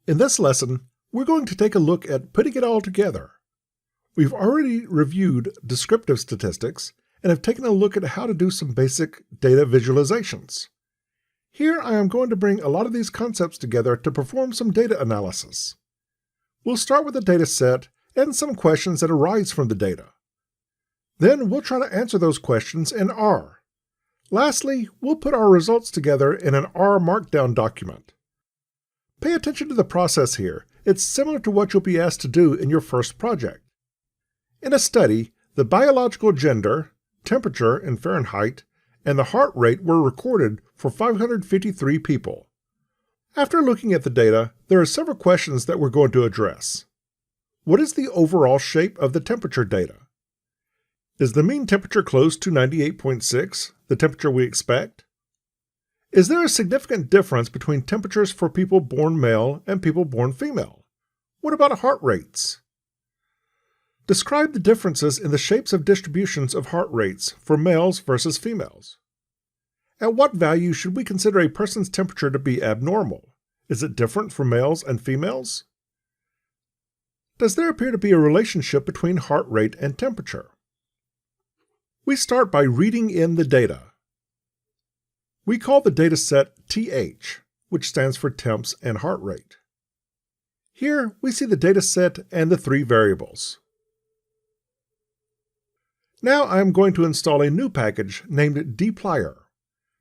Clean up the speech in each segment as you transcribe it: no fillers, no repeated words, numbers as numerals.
In this lesson, we're going to take a look at putting it all together. We've already reviewed descriptive statistics and have taken a look at how to do some basic data visualizations. Here I am going to bring a lot of these concepts together to perform some data analysis. We'll start with a data set and some questions that arise from the data. Then we'll try to answer those questions in R. Lastly, we'll put our results together in an R Markdown document. Pay attention to the process here. It's similar to what you'll be asked to do in your first project. In a study, the biological gender, temperature in Fahrenheit, and the heart rate were recorded for 553 people. After looking at the data, there are several questions that we're going to address. What is the overall shape of the temperature data? Is the mean temperature close to 98.6, the temperature we expect? Is there a significant difference between temperatures for people born male and people born female? What about heart rates? Describe the differences in the shapes of distributions of heart rates for males versus females. At what value should we consider a person's temperature to be abnormal? Is it different for males and females? Does there appear to be a relationship between heart rate and temperature? We start by reading in the data. We call the data set TH, which stands for temps and heart rate. Here we see the data set and the three variables. Now I am going to install a new package named dplyr.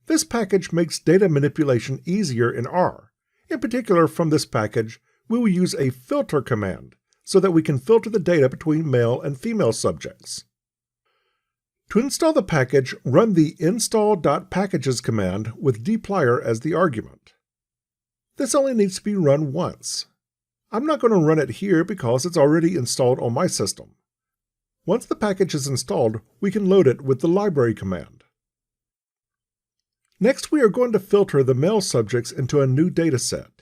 This package makes data manipulation easier in R. In particular, from this package, we will use a filter command so that we can filter the data between male and female subjects. To install the package, run the install.packages command with dplyr as the argument. This only needs to be run once. I'm not going to run it here because it's already installed on my system. Once the package is installed, we can load it with the library command. Next, we are going to filter the male subjects into a new data set.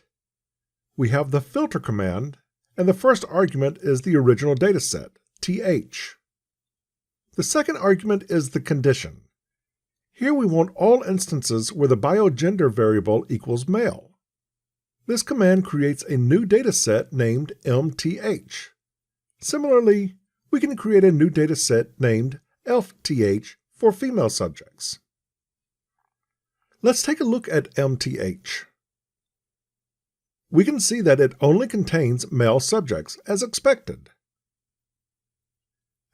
We have the filter command, and the first argument is the original data set, TH. The second argument is the condition. Here we want all instances where the biogender variable equals male. This command creates a new data set named MTH. Similarly, we can create a new data set named ELFTH for female subjects. Let's take a look at MTH. We can see that it only contains male subjects, as expected.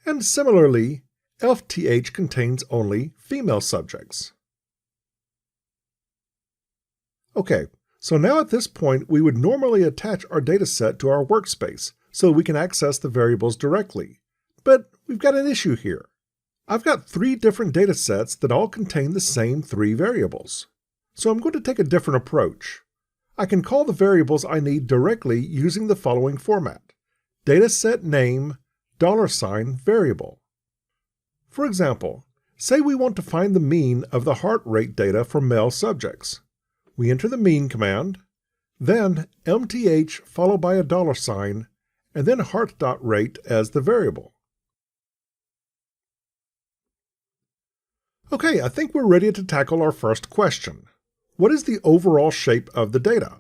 And similarly, ELFTH contains only female subjects. Okay, so now at this point we would normally attach our dataset to our workspace so we can access the variables directly. But we've got an issue here. I've got three different datasets that all contain the same three variables. So I'm going to take a different approach. I can call the variables I need directly using the following format: dataset name $variable. For example, say we want to find the mean of the heart rate data for male subjects. We enter the mean command, then MTH followed by a $, and then heart.rate as the variable. Okay, I think we're ready to tackle our first question. What is the overall shape of the data?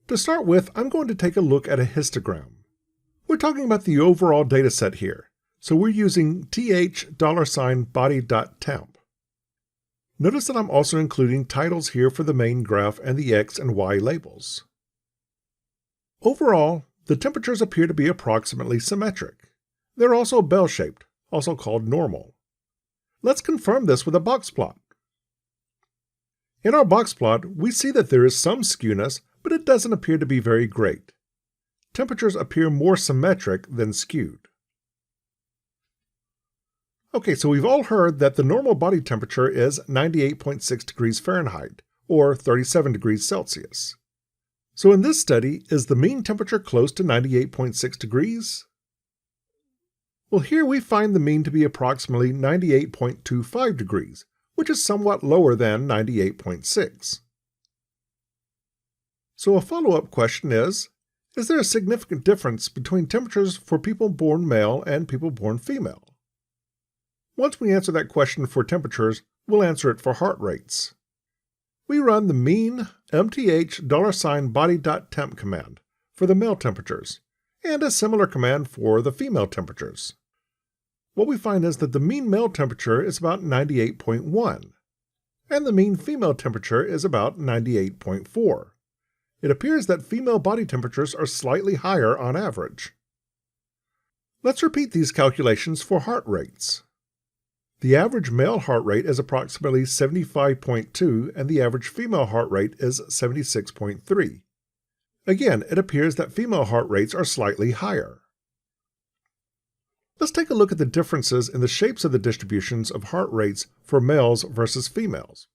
To start with, I'm going to take a look at a histogram. We're talking about the overall data set here, so we're using $body.temp. Notice that I'm also including titles here for the main graph and the X and Y labels. Overall, the temperatures appear to be approximately symmetric. They're also bell-shaped, also called normal. Let's confirm this with a box plot. In our box plot, we see that there is some skewness, but it doesn't appear to be very great. Temperatures appear more symmetric than skewed. Okay, so we've all heard that the normal body temperature is 98.6 degrees Fahrenheit, or 37 degrees Celsius. So in this study, is the mean temperature close to 98.6 degrees? Well, here we find the mean to be approximately 98.25 degrees, which is somewhat lower than 98.6. So a follow-up question is there a significant difference between temperatures for people born male and people born female? Once we answer that question for temperatures, we'll answer it for heart rates. We run the mean mth $body.temp command for the male temperatures, and a similar command for the female temperatures. What we find is that the mean male temperature is about 98.1, and the mean female temperature is about 98.4. It appears that female body temperatures are slightly higher on average. Let's repeat these calculations for heart rates. The average male heart rate is approximately 75.2 and the average female heart rate is 76.3. Again, it appears that female heart rates are slightly higher. Let's take a look at the differences in the shapes of the distributions of heart rates for males versus females.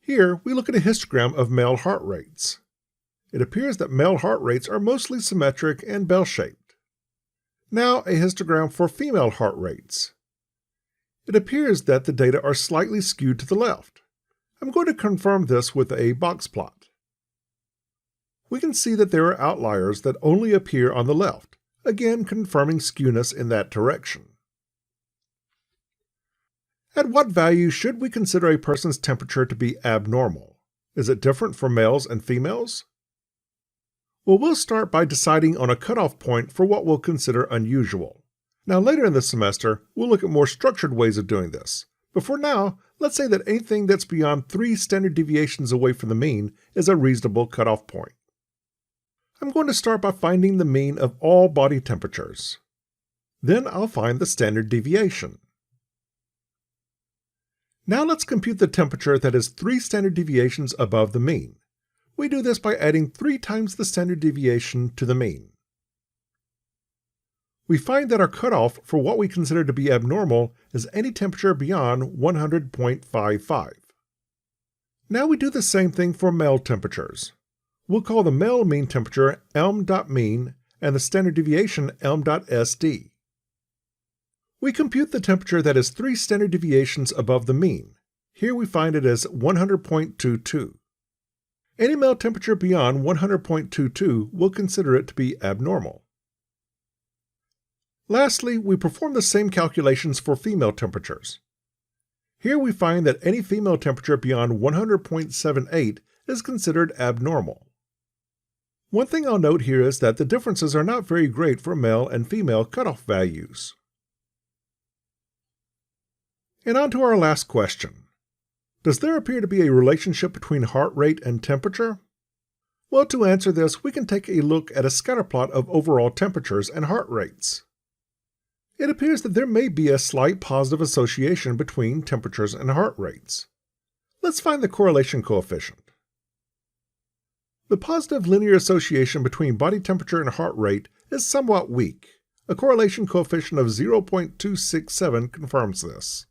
Here, we look at a histogram of male heart rates. It appears that male heart rates are mostly symmetric and bell-shaped. Now, a histogram for female heart rates. It appears that the data are slightly skewed to the left. I'm going to confirm this with a box plot. We can see that there are outliers that only appear on the left, again confirming skewness in that direction. At what value should we consider a person's temperature to be abnormal? Is it different for males and females? Well, we'll start by deciding on a cutoff point for what we'll consider unusual. Now, later in the semester, we'll look at more structured ways of doing this. But for now, let's say that anything that's beyond 3 standard deviations away from the mean is a reasonable cutoff point. I'm going to start by finding the mean of all body temperatures. Then I'll find the standard deviation. Now let's compute the temperature that is 3 standard deviations above the mean. We do this by adding 3 times the standard deviation to the mean. We find that our cutoff for what we consider to be abnormal is any temperature beyond 100.55. Now we do the same thing for male temperatures. We'll call the male mean temperature elm.mean and the standard deviation elm.sd. We compute the temperature that is 3 standard deviations above the mean. Here we find it as 100.22. Any male temperature beyond 100.22 we'll consider it to be abnormal. Lastly, we perform the same calculations for female temperatures. Here we find that any female temperature beyond 100.78 is considered abnormal. One thing I'll note here is that the differences are not very great for male and female cutoff values. And on to our last question. Does there appear to be a relationship between heart rate and temperature? Well, to answer this, we can take a look at a scatterplot of overall temperatures and heart rates. It appears that there may be a slight positive association between temperatures and heart rates. Let's find the correlation coefficient. The positive linear association between body temperature and heart rate is somewhat weak. A correlation coefficient of 0.267 confirms this.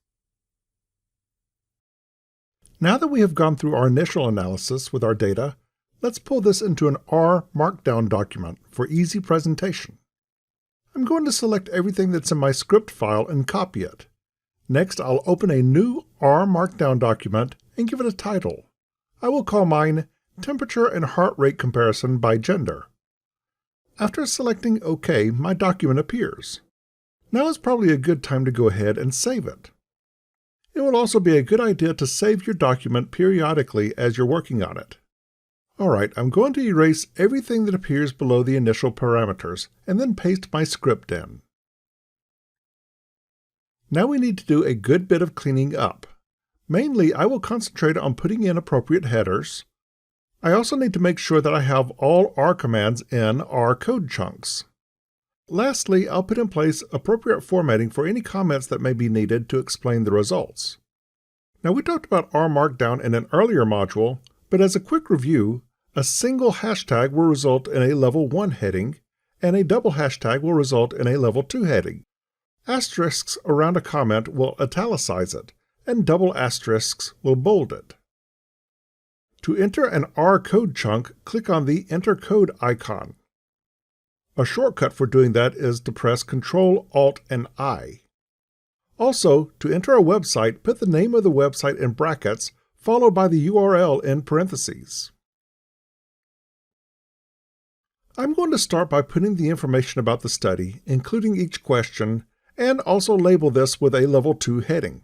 Now that we have gone through our initial analysis with our data, let's pull this into an R Markdown document for easy presentation. I'm going to select everything that's in my script file and copy it. Next, I'll open a new R Markdown document and give it a title. I will call mine Temperature and Heart Rate Comparison by Gender. After selecting OK, my document appears. Now is probably a good time to go ahead and save it. It will also be a good idea to save your document periodically as you're working on it. Alright, I'm going to erase everything that appears below the initial parameters and then paste my script in. Now we need to do a good bit of cleaning up. Mainly, I will concentrate on putting in appropriate headers. I also need to make sure that I have all R commands in R code chunks. Lastly, I'll put in place appropriate formatting for any comments that may be needed to explain the results. Now, we talked about R Markdown in an earlier module, but as a quick review, a single hashtag will result in a level 1 heading, and a double hashtag will result in a level 2 heading. Asterisks around a comment will italicize it, and double asterisks will bold it. To enter an R code chunk, click on the Enter Code icon. A shortcut for doing that is to press Ctrl, Alt, and I. Also, to enter a website, put the name of the website in brackets, followed by the URL in parentheses. I'm going to start by putting the information about the study, including each question, and also label this with a Level 2 heading.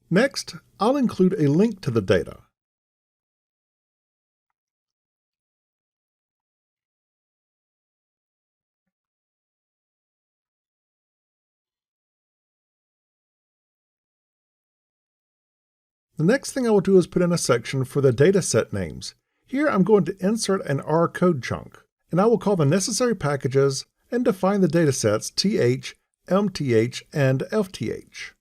Next, I'll include a link to the data. The next thing I will do is put in a section for the dataset names. Here I'm going to insert an R code chunk, and I will call the necessary packages and define the datasets th, mth, and fth.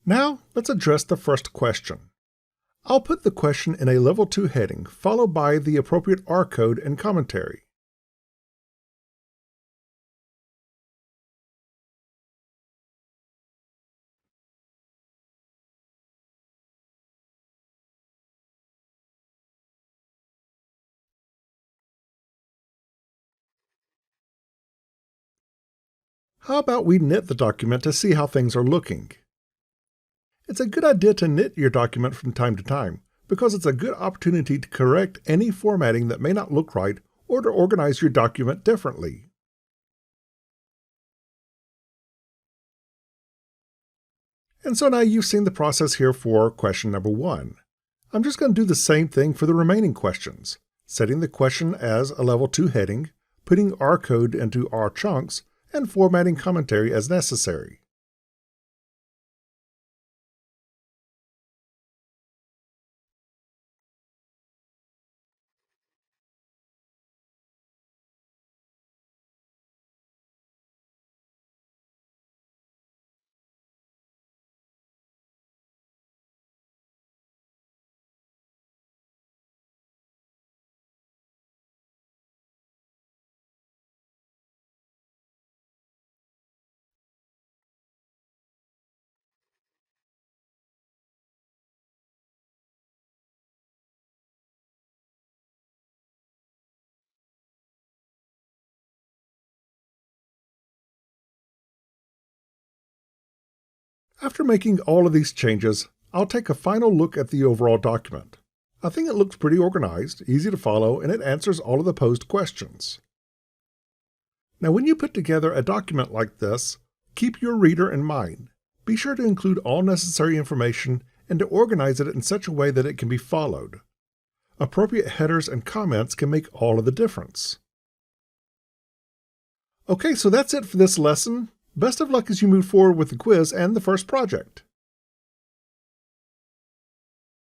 Now, let's address the first question. I'll put the question in a Level 2 heading, followed by the appropriate R code and commentary. How about we knit the document to see how things are looking? It's a good idea to knit your document from time to time, because it's a good opportunity to correct any formatting that may not look right or to organize your document differently. And so now you've seen the process here for question number 1. I'm just going to do the same thing for the remaining questions, setting the question as a Level 2 heading, putting R code into R chunks, and formatting commentary as necessary. After making all of these changes, I'll take a final look at the overall document. I think it looks pretty organized, easy to follow, and it answers all of the posed questions. Now, when you put together a document like this, keep your reader in mind. Be sure to include all necessary information and to organize it in such a way that it can be followed. Appropriate headers and comments can make all of the difference. Okay, so that's it for this lesson. Best of luck as you move forward with the quiz and the first project.